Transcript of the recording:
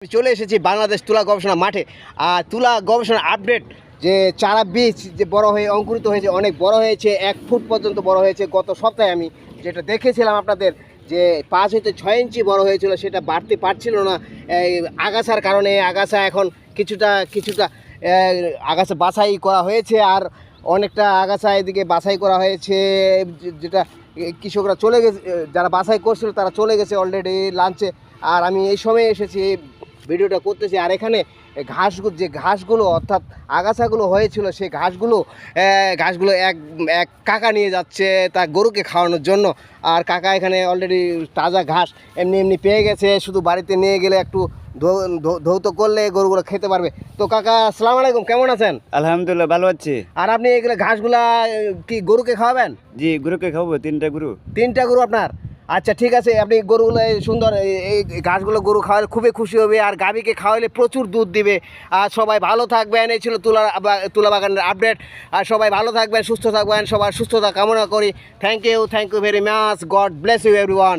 আমি চলে এসেছি বাংলাদেশ তুলা গবেষণা মাঠে। আর তুলা গবেষণা আপডেট যে চারা বীজ যে বড় হয়ে অঙ্কুরিত হয়েছে, অনেক বড় হয়েছে, 1 ফুট পর্যন্ত বড় হয়েছে। গত সপ্তাহে আমি যেটা দেখেছিলাম আপনাদের যে 5 হতে 6 ইঞ্চি বড় হয়েছিল, সেটা বাড়তে পারছিল না এই আগাছার কারণে। আগাছা এখন কিছুটা আগাছা বাছাই করা হয়েছে, আর অনেকটা আগাছা এদিকে বাছাই করা হয়েছে, যেটা কৃষকরা চলে গেছে, যারা বাছাই করছিল তারা চলে গেছে অলরেডি লাঞ্চে। আর আমি এই সময় এসেছি ভিডিওটা করতেছি। আর এখানে ঘাসগুলো অর্থাৎ আগাছাগুলো হয়েছিল, সেই ঘাসগুলো এক এক কাকা নিয়ে যাচ্ছে তার গরুকে খাওয়ানোর জন্য। আর কাকা এখানে অলরেডি তাজা ঘাস এমনি পেয়ে গেছে, শুধু বাড়িতে নিয়ে গেলে একটু ধৌত করলে গরুগুলো খেতে পারবে। তো কাকা, আসসালামু আলাইকুম, কেমন আছেন? আলহামদুলিল্লাহ, ভালো আছি। আর আপনি এগুলো ঘাসগুলা কি গরুকে খাওয়াবেন? জি, গরুকে খাবো, 3টা গরু। 3টা গরু আপনার? আচ্ছা, ঠিক আছে। আপনি গরুগুলো সুন্দর এই ঘাসগুলো গরু খাওয়ালে খুবই খুশি হবে, আর গাভীকে খাওয়ালে প্রচুর দুধ দিবে। আর সবাই ভালো থাকবেন। এই ছিল তুলা বাগানের আপডেট। আর সবাই ভালো থাকবেন, সুস্থ থাকবেন, সবার সুস্থতা কামনা করি। Thank you very much. God bless you everyone.